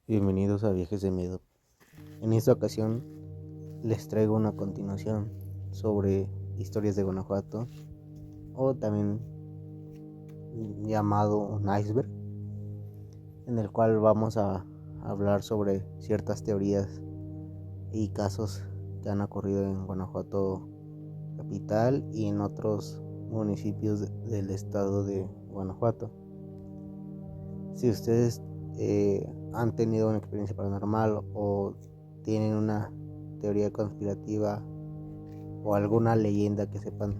Bienvenidos a Viajes de Miedo. En esta ocasión les traigo una continuación sobre historias de Guanajuato, o también llamado un iceberg, en el cual vamos a hablar sobre ciertas teorías y casos que han ocurrido en Guanajuato capital y en otros municipios del estado de Guanajuato. Si ustedes han tenido una experiencia paranormal o tienen una teoría conspirativa o alguna leyenda que sepan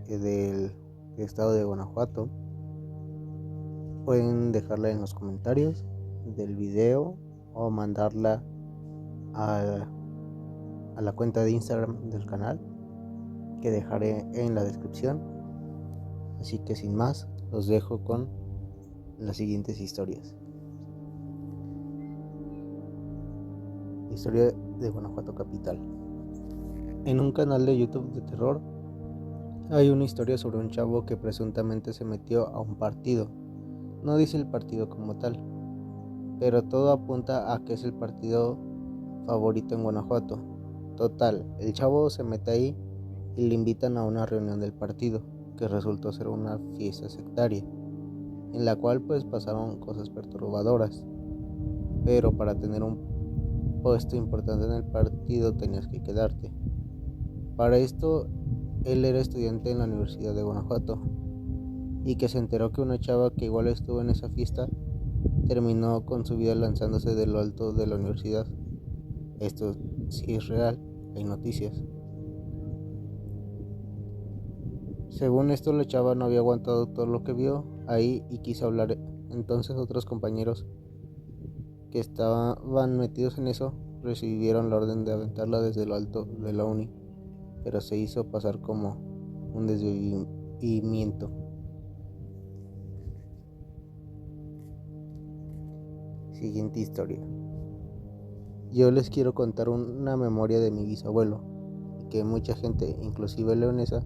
del estado de Guanajuato, pueden dejarla en los comentarios del video o mandarla a la cuenta de Instagram del canal que dejaré en la descripción. Así que sin más, los dejo con las siguientes historias. Historia de Guanajuato capital. En un canal de YouTube de terror hay una historia sobre un chavo que presuntamente se metió a un partido. No dice el partido como tal, pero todo apunta a que es el partido favorito en Guanajuato. Total, el chavo se mete ahí y le invitan a una reunión del partido, que resultó ser una fiesta sectaria, en la cual pues pasaron cosas perturbadoras, pero para tener un puesto importante en el partido tenías que quedarte. Para esto, él era estudiante en la Universidad de Guanajuato y que se enteró que una chava que igual estuvo en esa fiesta terminó con su vida lanzándose de lo alto de la universidad. Esto sí es real, hay noticias. Según esto, la chava no había aguantado todo lo que vio ahí y quiso hablar. Entonces otros compañeros que estaban metidos en eso recibieron la orden de aventarla desde lo alto de la uni, pero se hizo pasar como un desvivimiento. Siguiente historia. Yo les quiero contar una memoria de mi bisabuelo, que mucha gente, inclusive leonesa,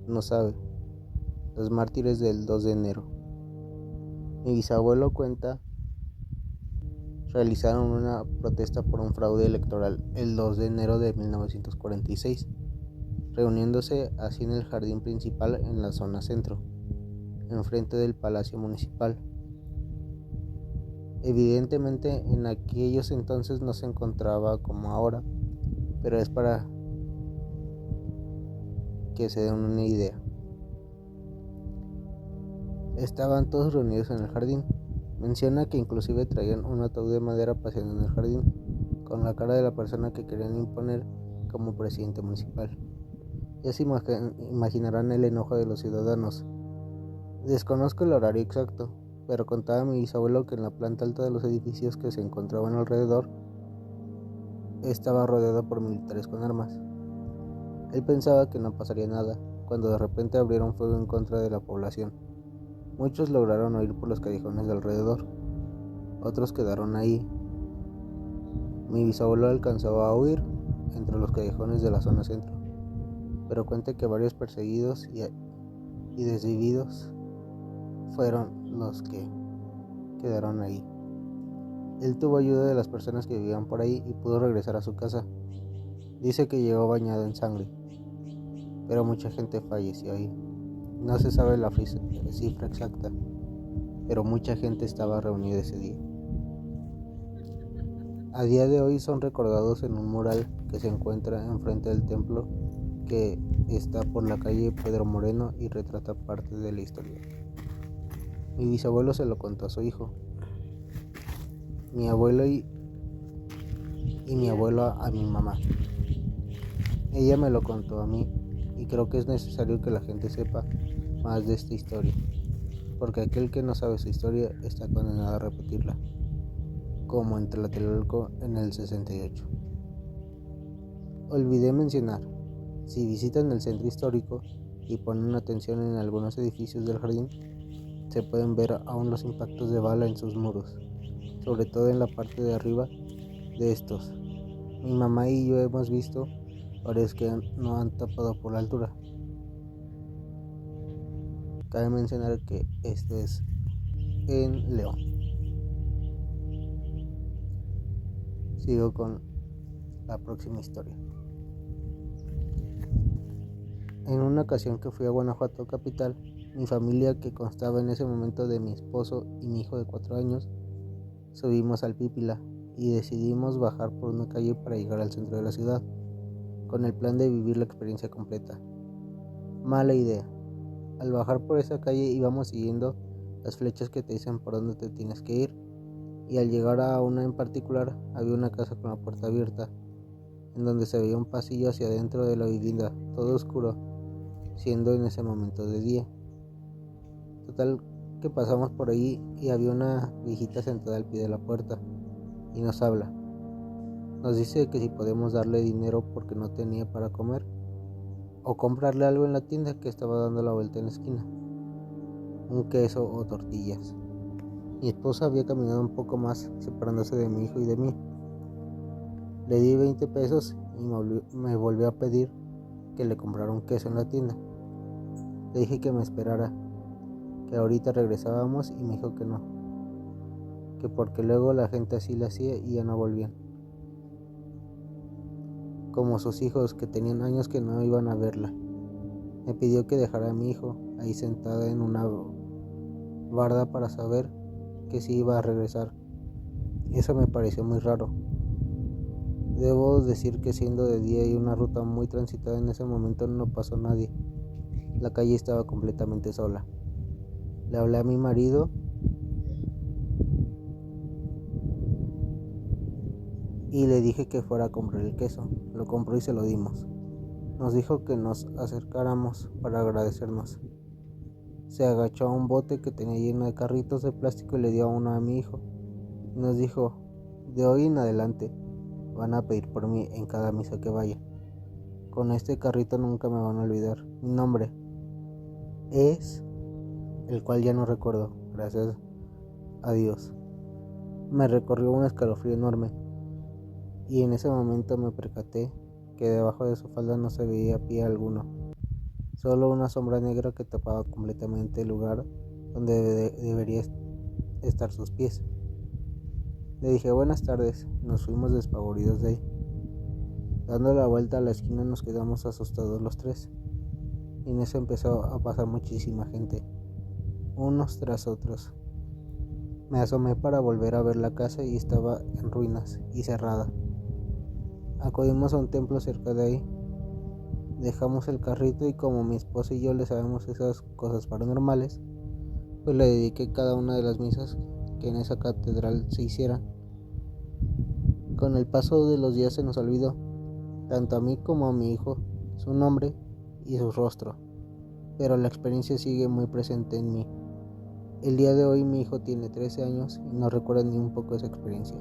no sabe. Los mártires del 2 de enero. Mi bisabuelo cuenta realizaron una protesta por un fraude electoral el 2 de enero de 1946, reuniéndose así en el jardín principal en la zona centro, enfrente del Palacio Municipal. Evidentemente en aquellos entonces no se encontraba como ahora, pero es para que se den una idea. Estaban todos reunidos en el jardín. Menciona que inclusive traían un ataúd de madera paseando en el jardín, con la cara de la persona que querían imponer como presidente municipal. Ya se imaginarán el enojo de los ciudadanos. Desconozco el horario exacto, pero contaba mi bisabuelo que en la planta alta de los edificios que se encontraban alrededor estaba rodeado por militares con armas. Él pensaba que no pasaría nada, cuando de repente abrieron fuego en contra de la población. Muchos lograron huir por los callejones de alrededor, otros quedaron ahí. Mi bisabuelo alcanzó a huir entre los callejones de la zona centro, pero cuenta que varios perseguidos y desvividos fueron los que quedaron ahí. Él tuvo ayuda de las personas que vivían por ahí y pudo regresar a su casa. Dice que llegó bañado en sangre, pero mucha gente falleció ahí. No se sabe la cifra exacta, pero mucha gente estaba reunida ese día. A día de hoy son recordados en un mural que se encuentra enfrente del templo, que está por la calle Pedro Moreno y retrata parte de la historia. Mi bisabuelo se lo contó a su hijo, mi abuelo y mi abuelo a mi mamá. Ella me lo contó a mí y creo que es necesario que la gente sepa más de esta historia, porque aquel que no sabe su historia está condenado a repetirla, como en Tlatelolco en el 68. Olvidé mencionar, si visitan el centro histórico y ponen atención en algunos edificios del jardín, se pueden ver aún los impactos de bala en sus muros, sobre todo en la parte de arriba de estos. Mi mamá y yo hemos visto varios que no han tapado por la altura. Cabe mencionar que esto es en León. Sigo con la próxima historia. En una ocasión que fui a Guanajuato capital, mi familia, que constaba en ese momento de mi esposo y mi hijo de 4 años, subimos al Pípila y decidimos bajar por una calle para llegar al centro de la ciudad, con el plan de vivir la experiencia completa. Mala idea. Al bajar por esa calle íbamos siguiendo las flechas que te dicen por dónde te tienes que ir, y al llegar a una en particular había una casa con la puerta abierta, en donde se veía un pasillo hacia adentro de la vivienda, todo oscuro, siendo en ese momento de día. Total que pasamos por ahí y había una viejita sentada al pie de la puerta y nos habla. Nos dice que si podemos darle dinero porque no tenía para comer o comprarle algo en la tienda que estaba dando la vuelta en la esquina, un queso o tortillas. Mi esposa había caminado un poco más separándose de mi hijo y de mí. Le di 20 pesos y me volvió a pedir que le comprara un queso en la tienda. Le dije que me esperara, que ahorita regresábamos, y me dijo que no, que porque luego la gente así le hacía y ya no volvían, como sus hijos que tenían años que no iban a verla. Me pidió que dejara a mi hijo ahí sentada en una barda para saber que sí iba a regresar. Eso me pareció muy raro. Debo decir que siendo de día y una ruta muy transitada, en ese momento no pasó nadie. La calle estaba completamente sola. Le hablé a mi marido y le dije que fuera a comprar el queso. Lo compró y se lo dimos. Nos dijo que nos acercáramos para agradecernos. Se agachó a un bote que tenía lleno de carritos de plástico y le dio uno a mi hijo. Nos dijo: de hoy en adelante van a pedir por mí en cada misa que vaya. Con este carrito nunca me van a olvidar. Mi nombre es el cual ya no recuerdo, gracias a Dios. Me recorrió un escalofrío enorme, y en ese momento me percaté que debajo de su falda no se veía pie alguno, solo una sombra negra que tapaba completamente el lugar donde debería estar sus pies. Le dije buenas tardes y nos fuimos despavoridos de ahí. Dando la vuelta a la esquina nos quedamos asustados los tres, y en eso empezó a pasar muchísima gente, unos tras otros. Me asomé para volver a ver la casa y estaba en ruinas y cerrada. Acudimos a un templo cerca de ahí. Dejamos el carrito y como mi esposa y yo le sabemos esas cosas paranormales, pues le dediqué cada una de las misas que en esa catedral se hicieran. Con el paso de los días se nos olvidó, tanto a mí como a mi hijo, su nombre y su rostro, pero la experiencia sigue muy presente en mí. El día de hoy mi hijo tiene 13 años y no recuerda ni un poco esa experiencia.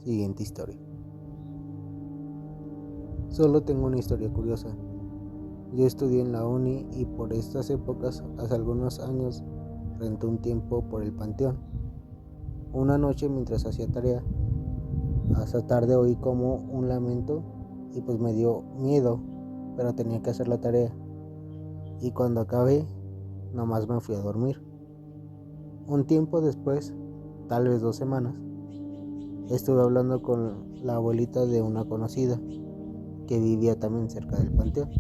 Siguiente historia. Solo tengo una historia curiosa. Yo estudié en la uni y por estas épocas, hace algunos años, renté un tiempo por el panteón. Una noche mientras hacía tarea, hasta tarde oí como un lamento y pues me dio miedo, pero tenía que hacer la tarea. Y cuando acabé, nomás me fui a dormir. Un tiempo después, tal vez 2 semanas, estuve hablando con la abuelita de una conocida que vivía también cerca del panteón,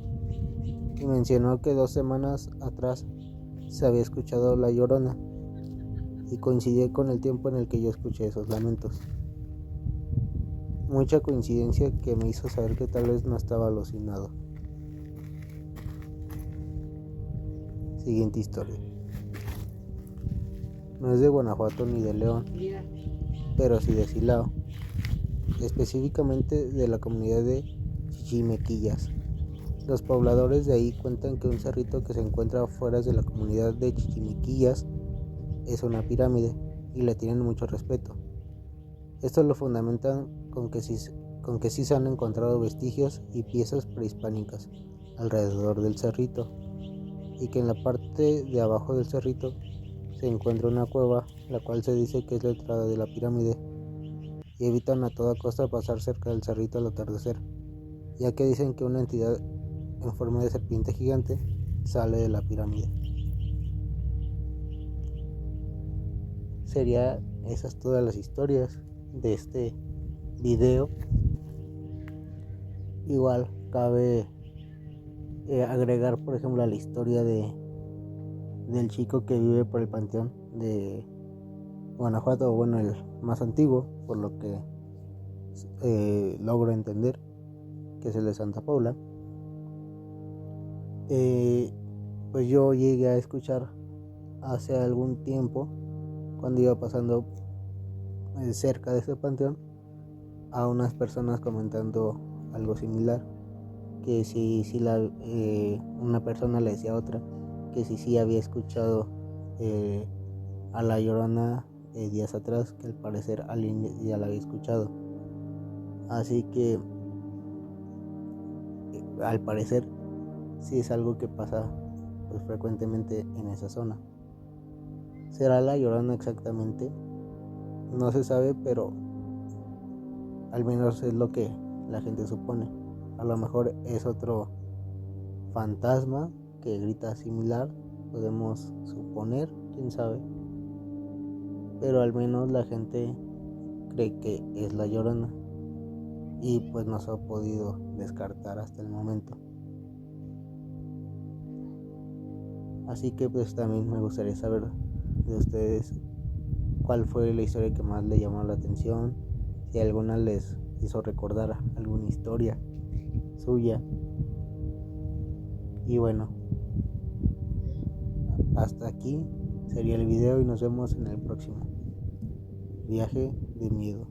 y mencionó que 2 semanas atrás se había escuchado la llorona, y coincidió con el tiempo en el que yo escuché esos lamentos. Mucha coincidencia que me hizo saber que tal vez no estaba alucinado. Siguiente historia. No es de Guanajuato ni de León, pero sí de Silao, específicamente de la comunidad de Chichimequillas. Los pobladores de ahí cuentan que un cerrito que se encuentra afuera de la comunidad de Chichimequillas es una pirámide y le tienen mucho respeto. Esto lo fundamentan con que sí se han encontrado vestigios y piezas prehispánicas alrededor del cerrito, y que en la parte de abajo del cerrito se encuentra una cueva, la cual se dice que es la entrada de la pirámide, y evitan a toda costa pasar cerca del cerrito al atardecer, ya que dicen que una entidad en forma de serpiente gigante sale de la pirámide. sería esas todas las historias de este video. Igual cabe agregar, por ejemplo, a la historia del chico que vive por el panteón de Guanajuato, o bueno, el más antiguo, por lo que logro entender, que es el de Santa Paula. Pues yo llegué a escuchar hace algún tiempo, cuando iba pasando cerca de ese panteón, a unas personas comentando algo similar, que si una persona le decía a otra que si había escuchado a La Llorona días atrás, que al parecer alguien ya la había escuchado. Así que al parecer sí es algo que pasa pues frecuentemente en esa zona. ¿Será La Llorona exactamente? No se sabe, pero al menos es lo que la gente supone. A lo mejor es otro fantasma que grita similar, podemos suponer, quién sabe. Pero al menos la gente cree que es La Llorona, y pues no se ha podido descartar hasta el momento. Así que pues también me gustaría saber de ustedes cuál fue la historia que más le llamó la atención, si alguna les hizo recordar alguna historia suya. Y bueno, hasta aquí sería el video y nos vemos en el próximo Viaje de Miedo.